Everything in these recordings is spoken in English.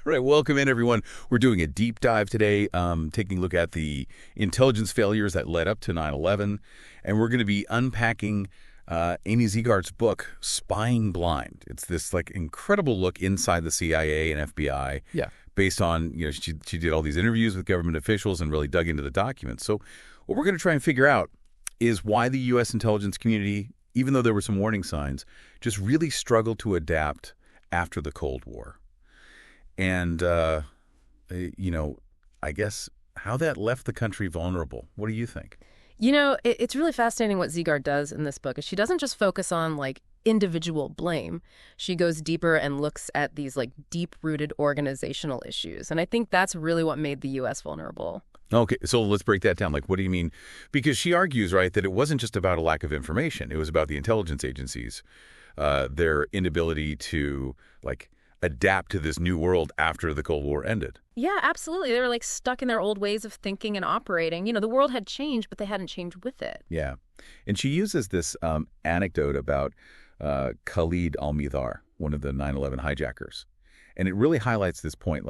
Right, welcome in, everyone. We're doing a deep dive today, taking a look at the intelligence failures that led up to 9/11, and we're going to be unpacking Amy Zegart's book, Spying Blind. It's this incredible look inside the CIA and FBI. Yeah. Based on, she did all these interviews with government officials and really dug into the documents. So what we're going to try and figure out is why the U.S. intelligence community, even though there were some warning signs, just really struggled to adapt after the Cold War. And, I guess how that left the country vulnerable. What do you think? It's really fascinating what Zegart does in this book. She doesn't just focus on individual blame. She goes deeper and looks at these deep-rooted organizational issues. And I think that's really what made the U.S. vulnerable. Okay, so let's break that down. What do you mean? Because she argues, right, that it wasn't just about a lack of information. It was about the intelligence agencies, their inability to, adapt to this new world after the Cold War ended. Yeah, absolutely. They were stuck in their old ways of thinking and operating. The world had changed, but they hadn't changed with it. Yeah. And she uses this anecdote about Khalid al-Mihdhar, one of the 9/11 hijackers. And it really highlights this point.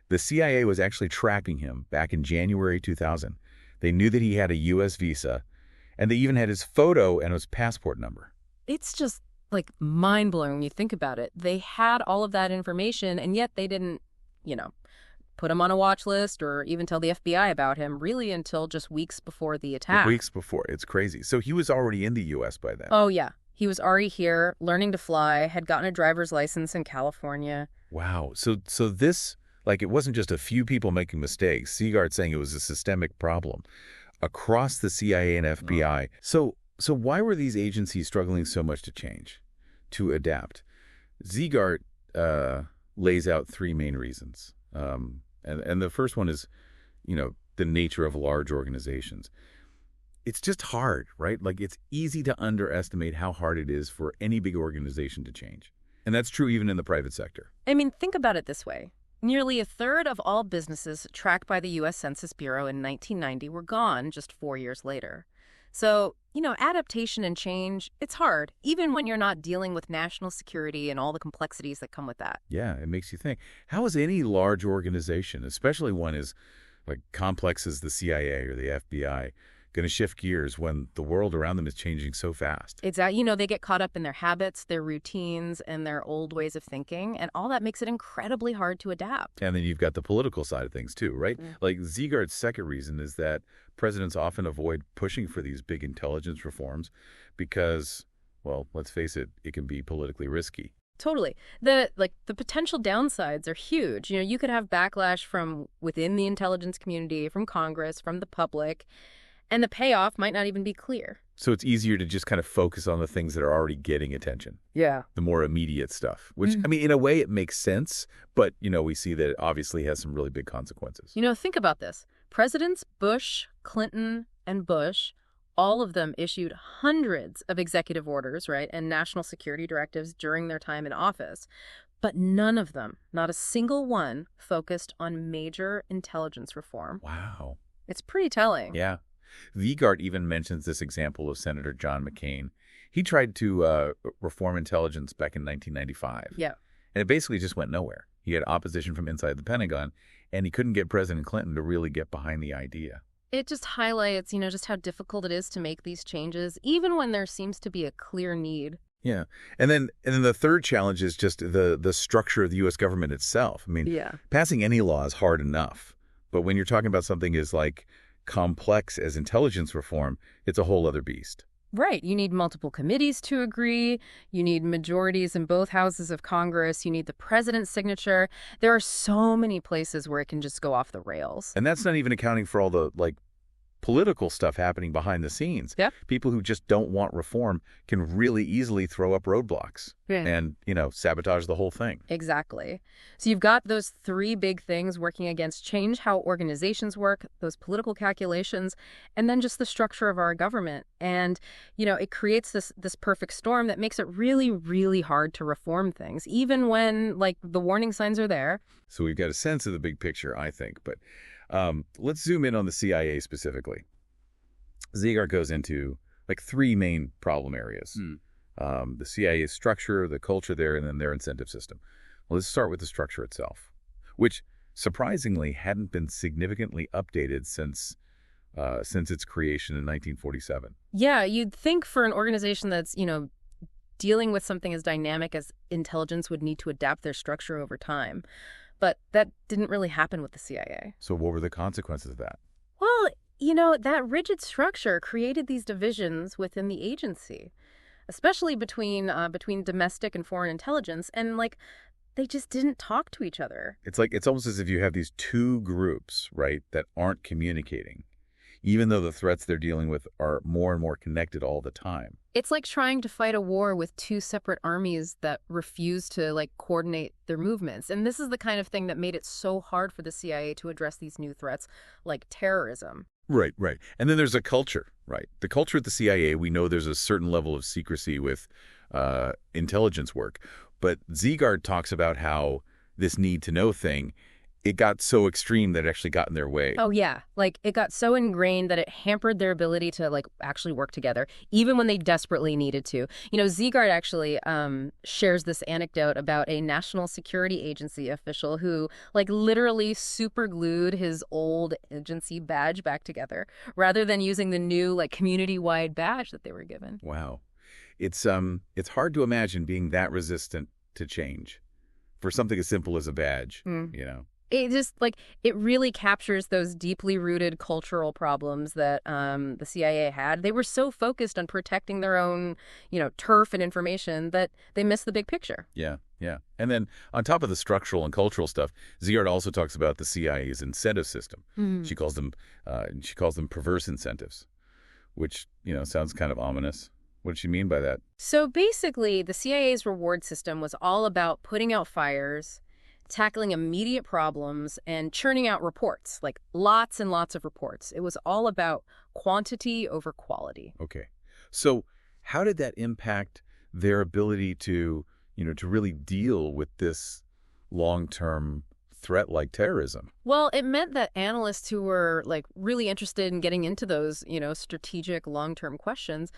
The CIA was actually tracking him back in January 2000. They knew that he had a U.S. visa, and they even had his photo and his passport number. It's just mind-blowing when you think about it. They had all of that information, and yet they didn't, put him on a watch list or even tell the FBI about him really until just weeks before the attack. Weeks before. It's crazy. So he was already in the U.S. by then. Oh, yeah. He was already here, learning to fly, had gotten a driver's license in California. Wow. So this, it wasn't just a few people making mistakes. Zegart saying it was a systemic problem across the CIA and FBI. So why were these agencies struggling so much to change, to adapt? Zegart lays out three main reasons. And the first one is, the nature of large organizations. It's just hard, right? It's easy to underestimate how hard it is for any big organization to change. And that's true even in the private sector. I mean, think about it this way. Nearly a third of all businesses tracked by the U.S. Census Bureau in 1990 were gone just 4 years later. So, adaptation and change, it's hard, even when you're not dealing with national security and all the complexities that come with that. Yeah, it makes you think. How is any large organization, especially one as complex as the CIA or the FBI, going to shift gears when the world around them is changing so fast? Exactly. They get caught up in their habits, their routines, and their old ways of thinking, and all that makes it incredibly hard to adapt. And then you've got the political side of things too, right? Mm. Zegart's second reason is that presidents often avoid pushing for these big intelligence reforms because, well, let's face it, it can be politically risky. Totally. The potential downsides are huge. You could have backlash from within the intelligence community, from Congress, from the public. And the payoff might not even be clear. So it's easier to just kind of focus on the things that are already getting attention. Yeah. The more immediate stuff, which, in a way it makes sense, but, we see that it obviously has some really big consequences. Think about this. Presidents Bush, Clinton, and Bush, all of them issued hundreds of executive orders, right, and national security directives during their time in office. But none of them, not a single one, focused on major intelligence reform. Wow. It's pretty telling. Yeah. Zegart even mentions this example of Senator John McCain. He tried to reform intelligence back in 1995. Yeah. And it basically just went nowhere. He had opposition from inside the Pentagon, and he couldn't get President Clinton to really get behind the idea. It just highlights, just how difficult it is to make these changes, even when there seems to be a clear need. Yeah. And then the third challenge is just the structure of the U.S. government itself. Passing any law is hard enough. But when you're talking about something as complex as intelligence reform, it's a whole other beast. Right. You need multiple committees to agree. You need majorities in both houses of Congress. You need the president's signature. There are so many places where it can just go off the rails. And that's not even accounting for all the political stuff happening behind the scenes. Yep. People who just don't want reform can really easily throw up roadblocks and, sabotage the whole thing. Exactly. So you've got those three big things working against change, how organizations work, those political calculations, and then just the structure of our government. And, it creates this perfect storm that makes it really, really hard to reform things, even when, the warning signs are there. So we've got a sense of the big picture, I think, but let's zoom in on the CIA specifically. Zegart goes into three main problem areas. The CIA's structure, the culture there, and then their incentive system. Well, let's start with the structure itself. which surprisingly hadn't been significantly updated since its creation in 1947. Yeah, you'd think for an organization that's, dealing with something as dynamic as intelligence would need to adapt their structure over time. But that didn't really happen with the CIA. So what were the consequences of that? Well, that rigid structure created these divisions within the agency, especially between domestic and foreign intelligence, and they just didn't talk to each other. It's almost as if you have these two groups, right, that aren't communicating, even though the threats they're dealing with are more and more connected all the time. It's like trying to fight a war with two separate armies that refuse to coordinate their movements. And this is the kind of thing that made it so hard for the CIA to address these new threats like terrorism. Right, right. And then there's a culture, right? The culture at the CIA, we know there's a certain level of secrecy with intelligence work. But Zegart talks about how this need-to-know thing, it got so extreme that it actually got in their way. Oh, yeah. It got so ingrained that it hampered their ability to, actually work together, even when they desperately needed to. Zegart actually shares this anecdote about a national security agency official who, literally superglued his old agency badge back together rather than using the new, community-wide badge that they were given. Wow. It's hard to imagine being that resistant to change for something as simple as a badge, It just, it really captures those deeply rooted cultural problems that the CIA had. They were so focused on protecting their own, turf and information that they missed the big picture. Yeah, yeah. And then on top of the structural and cultural stuff, Zegart also talks about the CIA's incentive system. She calls them perverse incentives, which, sounds kind of ominous. What did she mean by that? So basically, the CIA's reward system was all about putting out fires, tackling immediate problems, and churning out reports, lots and lots of reports. It was all about quantity over quality. Okay. So how did that impact their ability to really deal with this long-term threat like terrorism? Well, it meant that analysts who were really interested in getting into those, strategic long-term questions,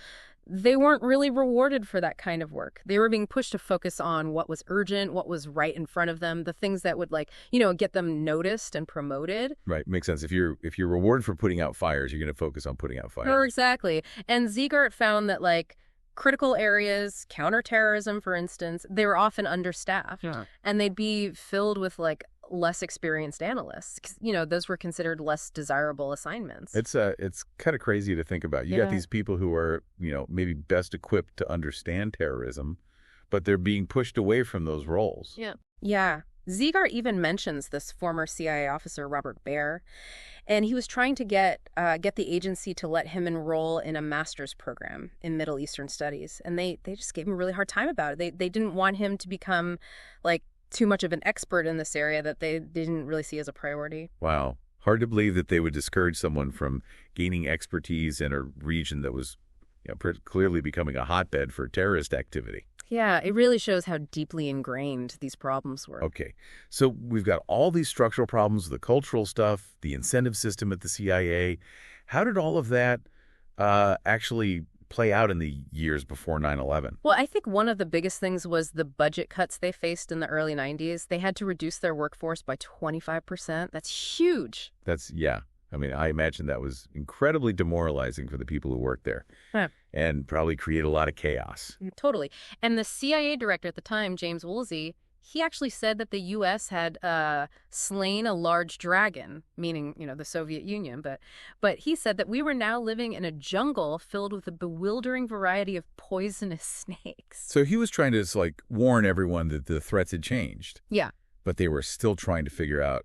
they weren't really rewarded for that kind of work. They were being pushed to focus on what was urgent, what was right in front of them, the things that would get them noticed and promoted. Right. Makes sense. If you're rewarded for putting out fires, you're going to focus on putting out fires. Oh, exactly. And Zegart found that critical areas, counterterrorism, for instance, they were often understaffed. Yeah. And they'd be filled with less experienced analysts. 'Cause, those were considered less desirable assignments. It's kind of crazy to think about. You got these people who are, maybe best equipped to understand terrorism, but they're being pushed away from those roles. Yeah. Yeah. Zegart even mentions this former CIA officer, Robert Baer, and he was trying to get the agency to let him enroll in a master's program in Middle Eastern studies. And they just gave him a really hard time about it. They didn't want him to become too much of an expert in this area that they didn't really see as a priority. Wow. Hard to believe that they would discourage someone from gaining expertise in a region that was clearly becoming a hotbed for terrorist activity. Yeah, it really shows how deeply ingrained these problems were. Okay. So we've got all these structural problems, the cultural stuff, the incentive system at the CIA. How did all of that actually play out in the years before 9/11? Well, I think one of the biggest things was the budget cuts they faced in the early 90s. They had to reduce their workforce by 25%. That's huge. Yeah. I mean, I imagine that was incredibly demoralizing for the people who worked there. Huh. And probably create a lot of chaos. Totally. And the CIA director at the time, James Woolsey, he actually said that the U.S. had slain a large dragon, meaning, the Soviet Union. But he said that we were now living in a jungle filled with a bewildering variety of poisonous snakes. So he was trying to warn everyone that the threats had changed. Yeah. But they were still trying to figure out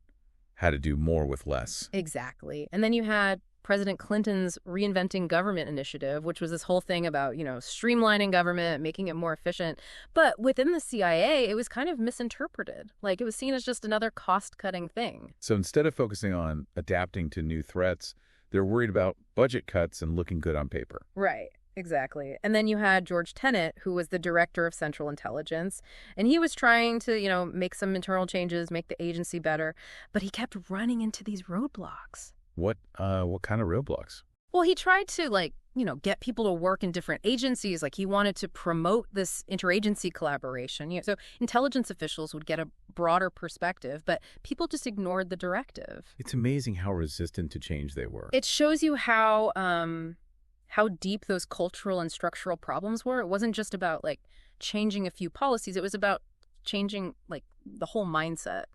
how to do more with less. Exactly. And then you had President Clinton's Reinventing Government initiative, which was this whole thing about, streamlining government, making it more efficient. But within the CIA, it was kind of misinterpreted. It was seen as just another cost-cutting thing. So instead of focusing on adapting to new threats, they're worried about budget cuts and looking good on paper. Right. Exactly. And then you had George Tenet, who was the director of Central Intelligence, and he was trying to, make some internal changes, make the agency better, but he kept running into these roadblocks. What kind of roadblocks? Well, he tried to, like, get people to work in different agencies. Like, he wanted to promote this interagency collaboration. So intelligence officials would get a broader perspective, but people just ignored the directive. It's amazing how resistant to change they were. It shows you how deep those cultural and structural problems were. It wasn't just about, like, changing a few policies. It was about changing, like, the whole mindset.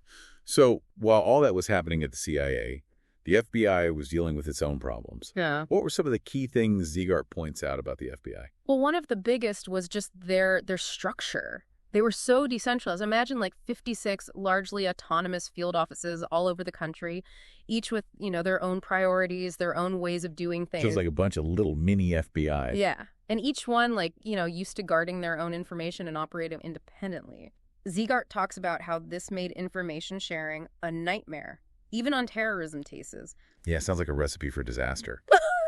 So while all that was happening at the CIA, the FBI was dealing with its own problems. Yeah. What were some of the key things Zegart points out about the FBI? Well, one of the biggest was just their structure. They were so decentralized. Imagine like 56 largely autonomous field offices all over the country, each with, their own priorities, their own ways of doing things. Just like a bunch of little mini FBI. Yeah. And each one, like, used to guarding their own information and operating independently. Zegart talks about how this made information sharing a nightmare, even on terrorism cases. Yeah, sounds like a recipe for disaster.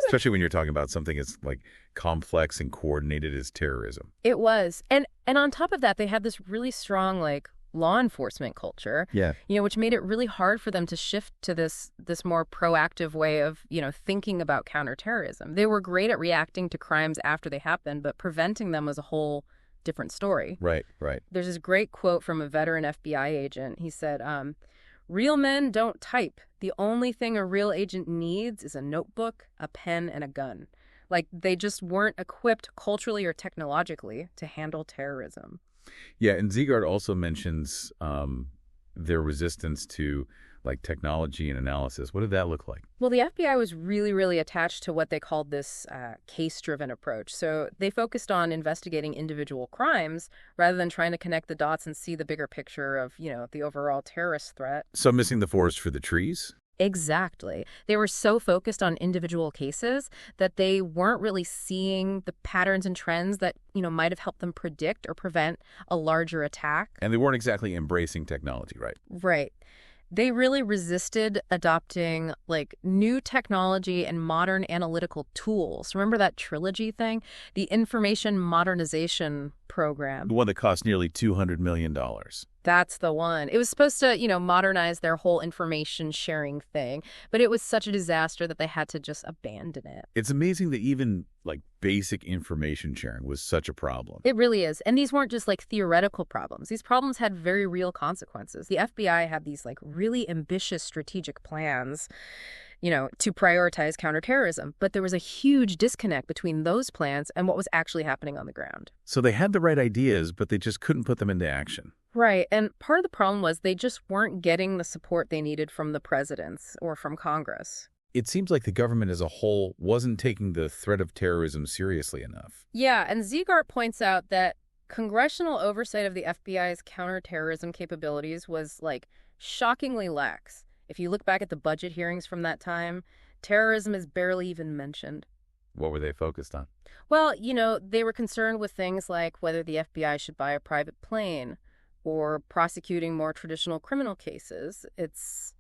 Especially when you're talking about something as like complex and coordinated as terrorism. It was. And on top of that, they had this really strong, like, law enforcement culture. Yeah. Which made it really hard for them to shift to this more proactive way of, thinking about counterterrorism. They were great at reacting to crimes after they happened, but preventing them was a whole different story. Right, right. There's this great quote from a veteran FBI agent. He said, "Real men don't type. The only thing a real agent needs is a notebook, a pen, and a gun." Like, they just weren't equipped culturally or technologically to handle terrorism. Yeah, and Zegart also mentions their resistance to like technology and analysis. What did that look like? Well, the FBI was really, really attached to what they called this case-driven approach. So they focused on investigating individual crimes rather than trying to connect the dots and see the bigger picture of, the overall terrorist threat. So missing the forest for the trees? Exactly. They were so focused on individual cases that they weren't really seeing the patterns and trends that, might have helped them predict or prevent a larger attack. And they weren't exactly embracing technology, right? Right. They really resisted adopting, like, new technology and modern analytical tools. Remember that trilogy thing? The Information Modernization Program. The one that cost nearly $200 million. That's the one. It was supposed to, modernize their whole information sharing thing, but it was such a disaster that they had to just abandon it. It's amazing that even, like, basic information sharing was such a problem. It really is. And these weren't just, like, theoretical problems. These problems had very real consequences. The FBI had these, like, really ambitious strategic plans, to prioritize counterterrorism. But there was a huge disconnect between those plans and what was actually happening on the ground. So they had the right ideas, but they just couldn't put them into action. Right. And part of the problem was they just weren't getting the support they needed from the presidents or from Congress. It seems like the government as a whole wasn't taking the threat of terrorism seriously enough. Yeah, and Zegart points out that congressional oversight of the FBI's counterterrorism capabilities was, like, shockingly lax. If you look back at the budget hearings from that time, terrorism is barely even mentioned. What were they focused on? Well, they were concerned with things like whether the FBI should buy a private plane or prosecuting more traditional criminal cases. It's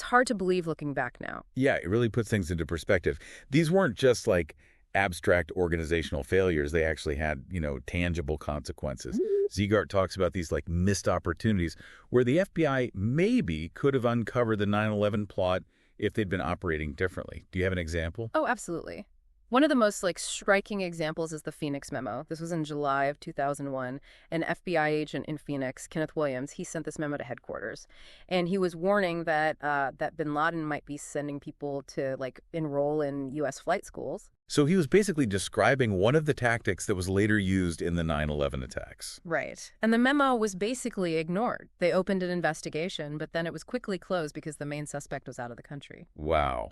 hard to believe looking back now. Yeah, it really puts things into perspective. These weren't just like abstract organizational failures. They actually had, tangible consequences. Zegart talks about these like missed opportunities where the FBI maybe could have uncovered the 9/11 plot if they'd been operating differently. Do you have an example? Oh, absolutely. One of the most, like, striking examples is the Phoenix memo. This was in July of 2001. An FBI agent in Phoenix, Kenneth Williams, he sent this memo to headquarters. And he was warning that that bin Laden might be sending people to, like, enroll in U.S. flight schools. So he was basically describing one of the tactics that was later used in the 9/11 attacks. Right. And the memo was basically ignored. They opened an investigation, but then it was quickly closed because the main suspect was out of the country. Wow.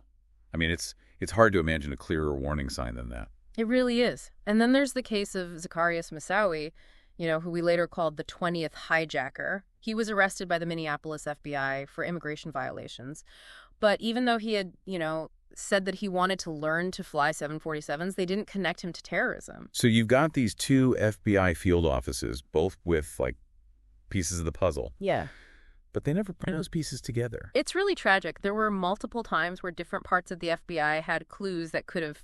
I mean, it's hard to imagine a clearer warning sign than that. It really is. And then there's the case of Zacarias Moussaoui, who we later called the 20th hijacker. He was arrested by the Minneapolis FBI for immigration violations. But even though he had, said that he wanted to learn to fly 747s, they didn't connect him to terrorism. So you've got these two FBI field offices, both with, like, pieces of the puzzle. Yeah. But they never put those pieces together. It's really tragic. There were multiple times where different parts of the FBI had clues that could have,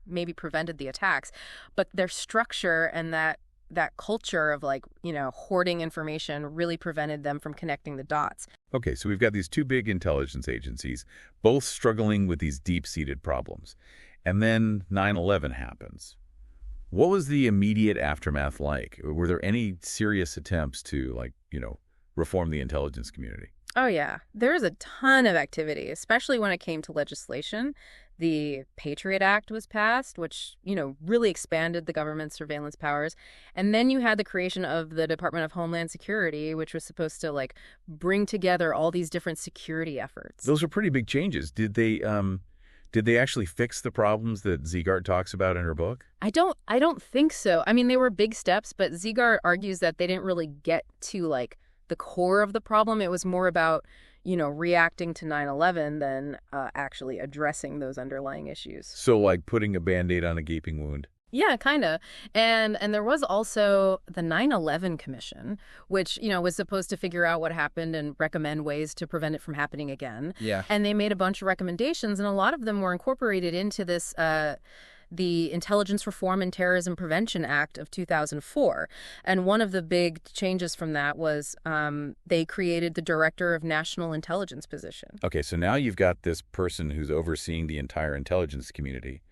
maybe prevented the attacks. But their structure and that that culture of like, hoarding information really prevented them from connecting the dots. Okay, so we've got these two big intelligence agencies, both struggling with these deep-seated problems. And then 9/11 happens. What was the immediate aftermath like? Were there any serious attempts to, like, reform the intelligence community? Oh, yeah. There's a ton of activity, especially when it came to legislation. The Patriot Act was passed, which, really expanded the government's surveillance powers. And then you had the creation of the Department of Homeland Security, which was supposed to, like, bring together all these different security efforts. Those are pretty big changes. Did they actually fix the problems that Zegart talks about in her book? I don't think so. I mean, they were big steps, but Zegart argues that they didn't really get to, like, the core of the problem. It was more about, reacting to 9/11 than actually addressing those underlying issues. So like putting a Band-Aid on a gaping wound. Yeah, kind of. And there was also the 9/11 Commission, which, was supposed to figure out what happened and recommend ways to prevent it from happening again. Yeah. And they made a bunch of recommendations, and a lot of them were incorporated into this the Intelligence Reform and Terrorism Prevention Act of 2004. And one of the big changes from that was they created the Director of National Intelligence position. Okay, so now you've got this person who's overseeing the entire intelligence community.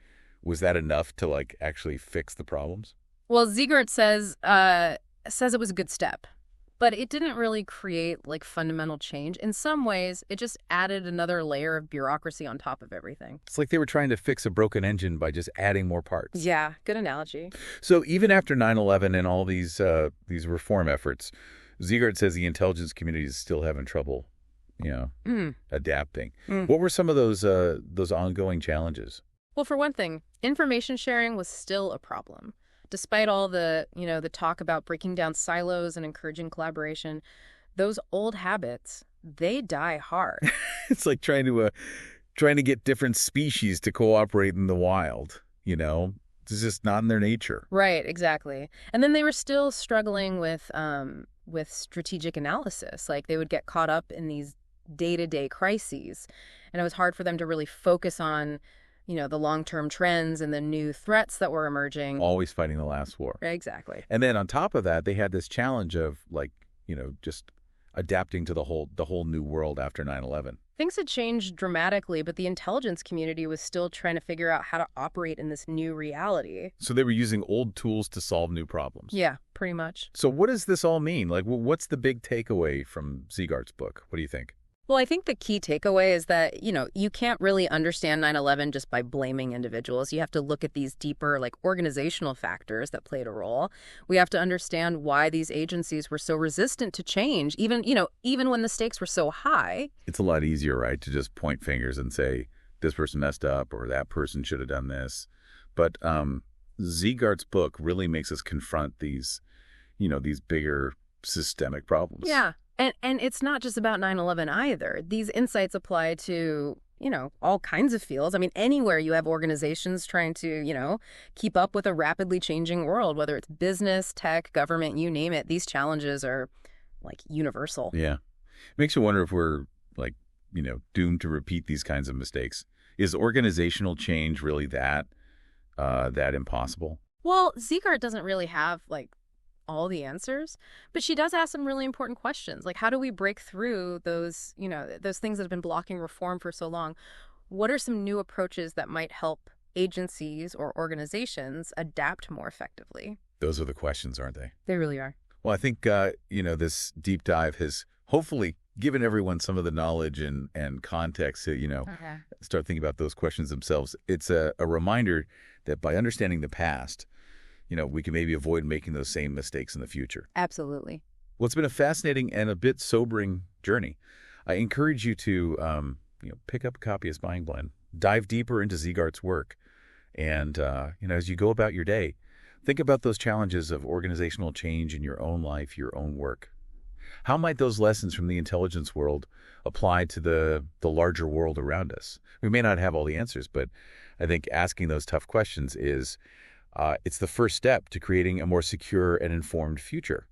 Was that enough to, like, actually fix the problems? Well, Zegart says it was a good step, but it didn't really create, like, fundamental change. In some ways, it just added another layer of bureaucracy on top of everything. It's like they were trying to fix a broken engine by just adding more parts. Yeah, good analogy. So even after 9/11 and all these reform efforts, Zegart says the intelligence community is still having trouble, adapting. What were some of those ongoing challenges? Well, for one thing, information sharing was still a problem. Despite all the talk about breaking down silos and encouraging collaboration, those old habits, they die hard. It's like trying to get different species to cooperate in the wild, It's just not in their nature. Right, exactly. And then they were still struggling with strategic analysis. Like, they would get caught up in these day-to-day crises, and it was hard for them to really focus on the long-term trends and the new threats that were emerging. Always fighting the last war. Exactly. And then on top of that, they had this challenge of, like, just adapting to the whole new world after 9/11. Things had changed dramatically, but the intelligence community was still trying to figure out how to operate in this new reality. So they were using old tools to solve new problems. Yeah, pretty much. So what does this all mean? Like, what's the big takeaway from Zegart's book? What do you think? Well, I think the key takeaway is that, you can't really understand 9/11 just by blaming individuals. You have to look at these deeper, like, organizational factors that played a role. We have to understand why these agencies were so resistant to change, even when the stakes were so high. It's a lot easier, right, to just point fingers and say, this person messed up or that person should have done this. But Zegart's book really makes us confront these bigger systemic problems. Yeah. And it's not just about 9/11 either. These insights apply to, all kinds of fields. I mean, anywhere you have organizations trying to, keep up with a rapidly changing world, whether it's business, tech, government, you name it, these challenges are, like, universal. Yeah. It makes you wonder if we're, like, doomed to repeat these kinds of mistakes. Is organizational change really that impossible? Well, Zegart doesn't really have, like, all the answers, but she does ask some really important questions. Like, how do we break through those things that have been blocking reform for so long? What are some new approaches that might help agencies or organizations adapt more effectively? Those are the questions, aren't they? They really are. Well, I think, this deep dive has hopefully given everyone some of the knowledge and context to, start thinking about those questions themselves. It's a reminder that by understanding the past, we can maybe avoid making those same mistakes in the future. Absolutely. Well, it's been a fascinating and a bit sobering journey. I encourage you to, pick up a copy of Spying Blend, dive deeper into Zegart's work, and, as you go about your day, think about those challenges of organizational change in your own life, your own work. How might those lessons from the intelligence world apply to the larger world around us? We may not have all the answers, but I think asking those tough questions is it's the first step to creating a more secure and informed future.